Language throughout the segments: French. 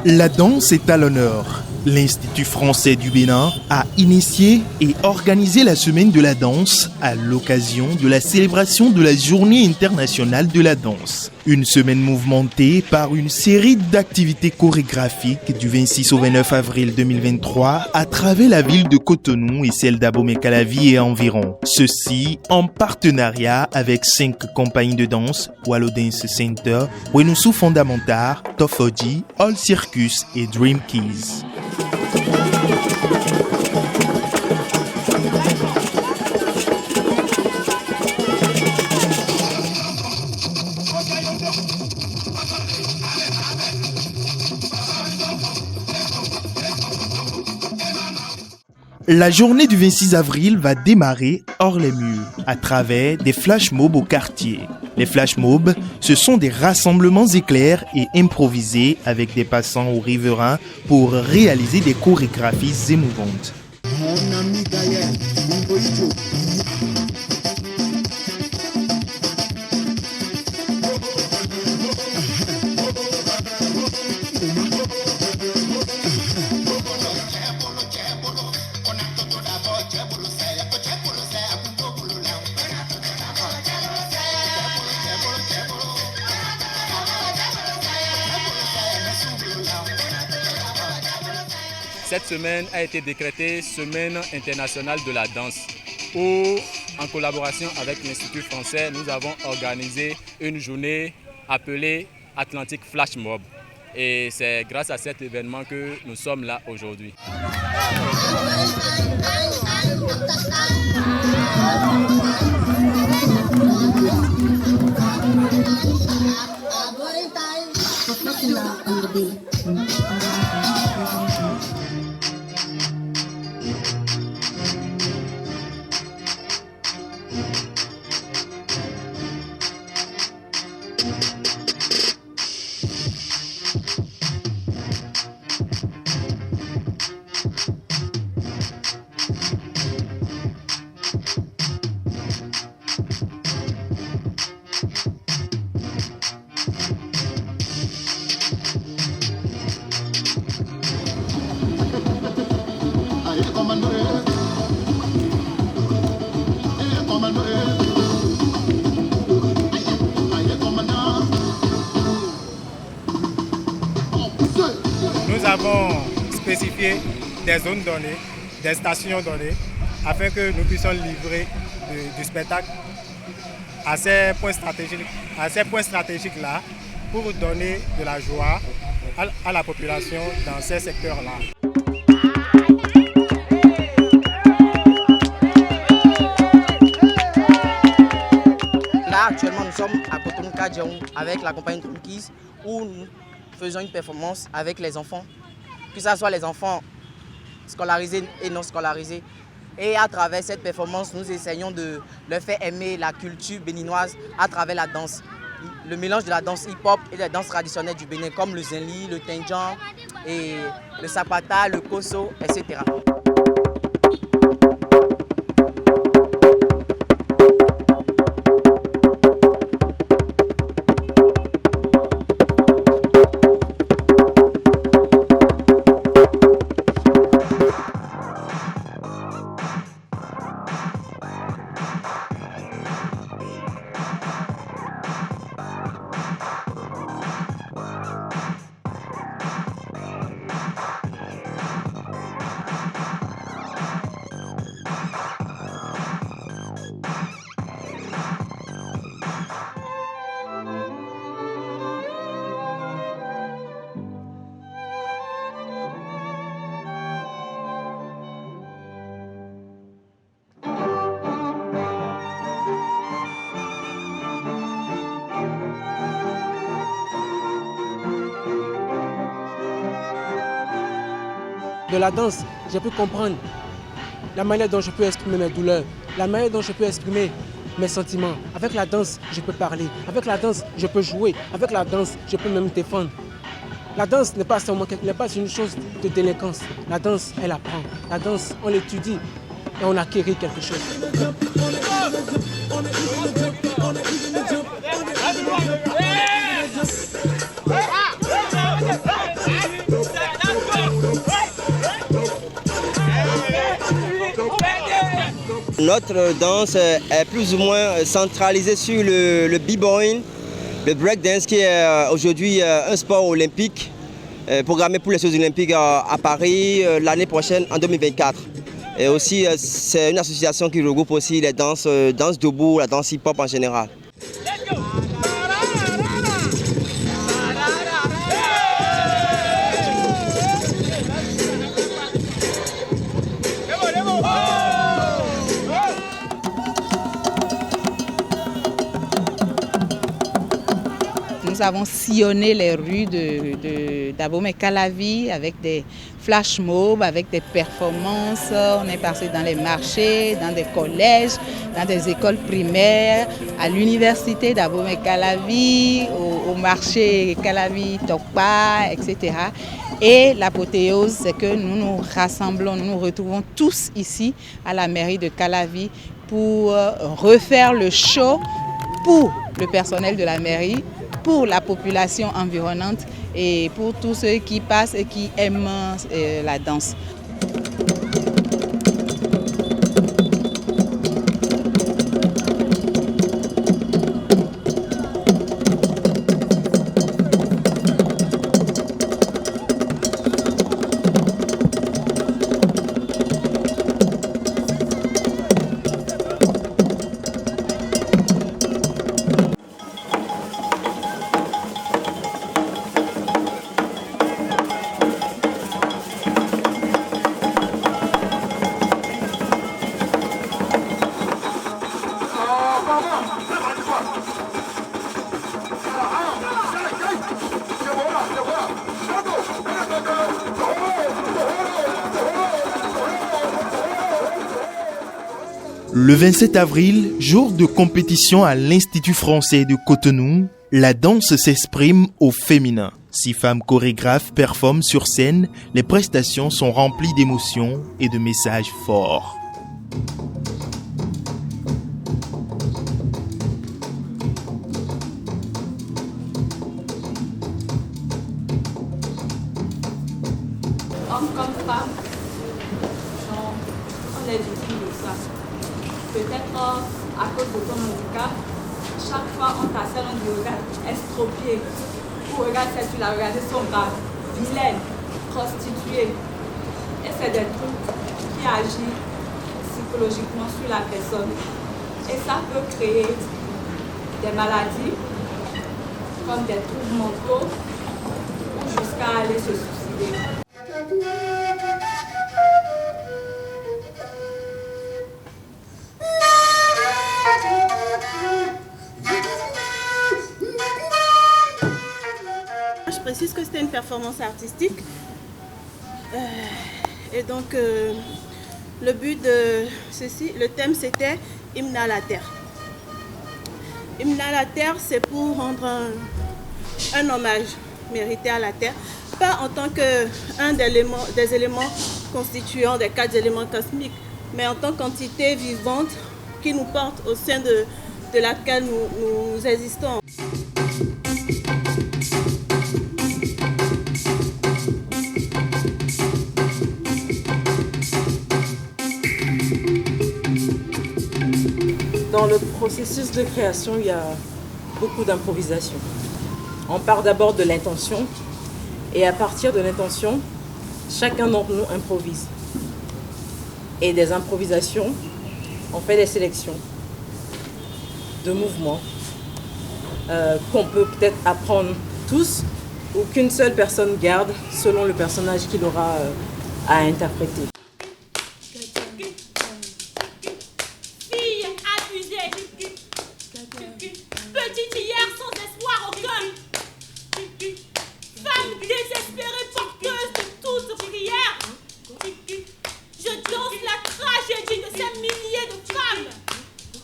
La danse est à l'honneur. L'Institut français du Bénin a initié et organisé la semaine de la danse à l'occasion de la célébration de la Journée internationale de la danse. Une semaine mouvementée par une série d'activités chorégraphiques du 26 au 29 avril 2023 à travers la ville de Cotonou et celle d'Abomey-Calavi et environ. Ceci en partenariat avec 5 compagnies de danse, Wallo Dance Center, Wenoussou Fondamental, Tofoji, All Circus et Dream Keys. La journée du 26 avril va démarrer hors les murs, à travers des flash mobs au quartier. Les flash mobs, ce sont des rassemblements éclairs et improvisés avec des passants ou riverains pour réaliser des chorégraphies émouvantes. Cette semaine a été décrétée Semaine internationale de la danse, où, en collaboration avec l'Institut français, nous avons organisé une journée appelée Atlantic Flash Mob. Et c'est grâce à cet événement que nous sommes là aujourd'hui. Nous avons spécifié des zones données, des stations données, afin que nous puissions livrer du spectacle à ces points stratégiques-là pour donner de la joie à la population dans ces secteurs-là. Là, actuellement, nous sommes à Cotonou-Kadjaou avec la compagnie Dream Keys où nous faisons une performance avec les enfants, que ce soit les enfants scolarisés et non scolarisés. Et à travers cette performance, nous essayons de leur faire aimer la culture béninoise à travers la danse. Le mélange de la danse hip-hop et des danses traditionnelles du Bénin comme le zinli, le tindjan, et le sapata, le koso, etc. De la danse, j'ai pu comprendre la manière dont je peux exprimer mes douleurs, la manière dont je peux exprimer mes sentiments. Avec la danse, je peux parler. Avec la danse, je peux jouer. Avec la danse, je peux même défendre. La danse n'est pas une chose de délinquance. La danse, elle apprend. La danse, on l'étudie et on acquérit quelque chose. notre danse est plus ou moins centralisée sur le b-boying, le breakdance qui est aujourd'hui un sport olympique programmé pour les Jeux olympiques à Paris l'année prochaine en 2024. Et aussi c'est une association qui regroupe aussi les danses debout, la danse hip-hop en général. Nous avons sillonné les rues d'Abomey-Calavi avec des flash mobs, avec des performances. On est passé dans les marchés, dans des collèges, dans des écoles primaires, à l'université d'Abomey-Calavi, au marché Calavi-Tokpa, etc. Et l'apothéose, c'est que nous nous rassemblons, nous nous retrouvons tous ici à la mairie de Calavi pour refaire le show pour le personnel de la mairie, pour la population environnante et pour tous ceux qui passent et qui aiment la danse. Le 27 avril, jour de compétition à l'Institut français de Cotonou, la danse s'exprime au féminin. 6 femmes chorégraphes performent sur scène, les prestations sont remplies d'émotions et de messages forts. Hommes comme femmes, on est victimes de ça. Peut-être à cause de ton handicap, chaque fois on t'assène, on dit regarde, estropiée, ou regarde celle tu l'as regardé son bras, vilaine, prostituée. Et c'est des trucs qui agissent psychologiquement sur la personne. Et ça peut créer des maladies, comme des troubles mentaux, ou jusqu'à aller se suicider. Je précise que c'était une performance artistique et donc le but de ceci, le thème c'était Hymne à la Terre. Hymne à la Terre, c'est pour rendre un hommage mérité à la Terre, pas en tant qu'un des éléments constituant des 4 éléments cosmiques, mais en tant qu'entité vivante qui nous porte au sein de laquelle nous existons. Dans le processus de création, il y a beaucoup d'improvisation. On part d'abord de l'intention et à partir de l'intention, chacun d'entre nous improvise. Et des improvisations, on fait des sélections de mouvements qu'on peut peut-être apprendre tous ou qu'une seule personne garde selon le personnage qu'il aura à interpréter. Petite hier sans espoir aucun. Femme désespérée, porteuse de toute prière. Je danse la tragédie de ces milliers de femmes,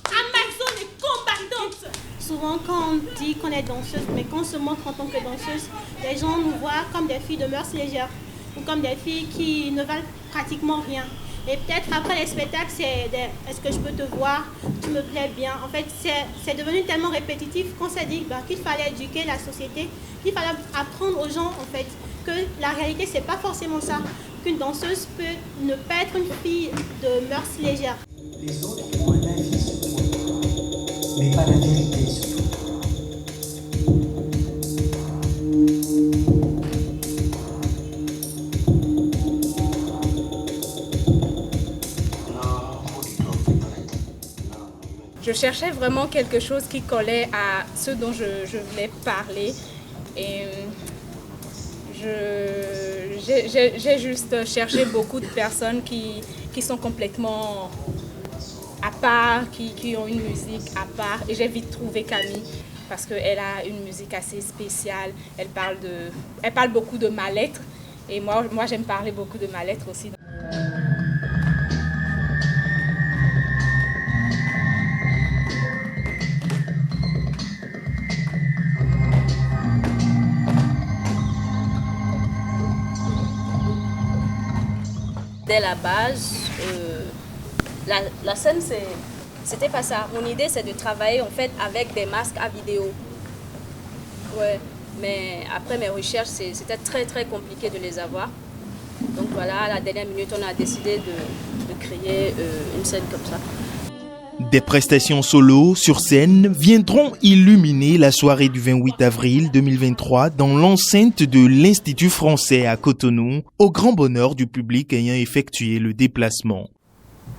amazones et combattantes. Souvent quand on dit qu'on est danseuse, mais qu'on se montre en tant que danseuse, les gens nous voient comme des filles de mœurs légères ou comme des filles qui ne valent pratiquement rien. Et peut-être après les spectacles, c'est est-ce que je peux te voir, tu me plais bien. En fait, c'est devenu tellement répétitif qu'on s'est dit qu'il fallait éduquer la société, qu'il fallait apprendre aux gens en fait que la réalité c'est pas forcément ça, qu'une danseuse peut ne pas être une fille de mœurs légères. Les autres ont un avis sur toi, mais pas la vérité sur toi. Je cherchais vraiment quelque chose qui collait à ce dont je voulais parler. Et j'ai juste cherché beaucoup de personnes qui sont complètement à part, qui ont une musique à part. Et j'ai vite trouvé Camille parce qu'elle a une musique assez spéciale. Elle parle beaucoup de mal-être. Et moi j'aime parler beaucoup de mal-être aussi. Dès la base, la scène, c'était pas ça. Mon idée, c'est de travailler en fait avec des masques à vidéo. Ouais, mais après mes recherches, c'était très très compliqué de les avoir. Donc voilà, à la dernière minute, on a décidé de créer une scène comme ça. Des prestations solo sur scène viendront illuminer la soirée du 28 avril 2023 dans l'enceinte de l'Institut français à Cotonou, au grand bonheur du public ayant effectué le déplacement.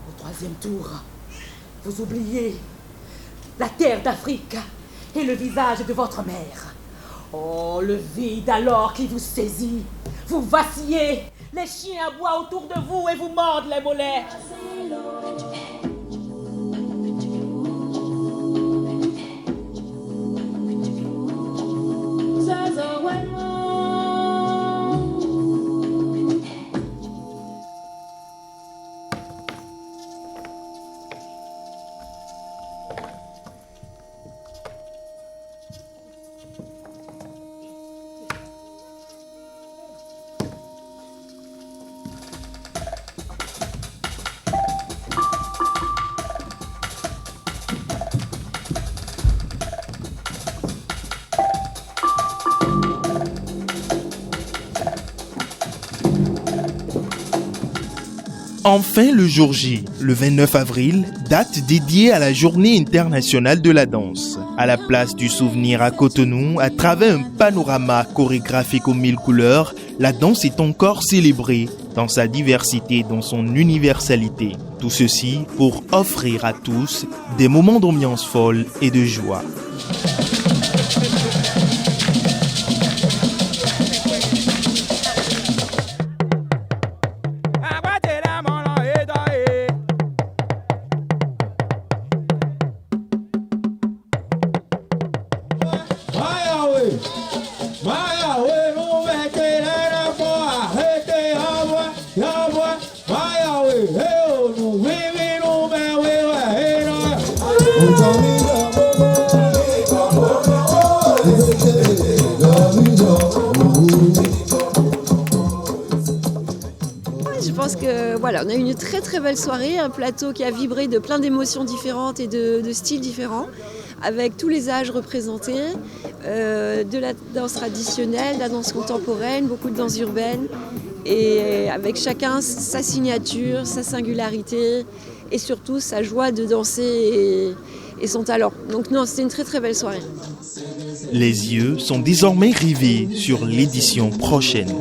Au troisième tour, vous oubliez la terre d'Afrique et le visage de votre mère. Oh, le vide alors qui vous saisit. Vous vacillez, les chiens aboient autour de vous et vous mordent les mollets. Enfin, le jour J, le 29 avril, date dédiée à la Journée internationale de la danse. À la place du souvenir à Cotonou, à travers un panorama chorégraphique aux 1000 couleurs, la danse est encore célébrée dans sa diversité, dans son universalité. Tout ceci pour offrir à tous des moments d'ambiance folle et de joie. Je pense que voilà, on a eu une très très belle soirée, un plateau qui a vibré de plein d'émotions différentes et de styles différents, avec tous les âges représentés, de la danse traditionnelle, de la danse contemporaine, beaucoup de danse urbaine, et avec chacun sa signature, sa singularité et surtout sa joie de danser et son talent. Donc non, c'était une très très belle soirée. Les yeux sont désormais rivés sur l'édition prochaine.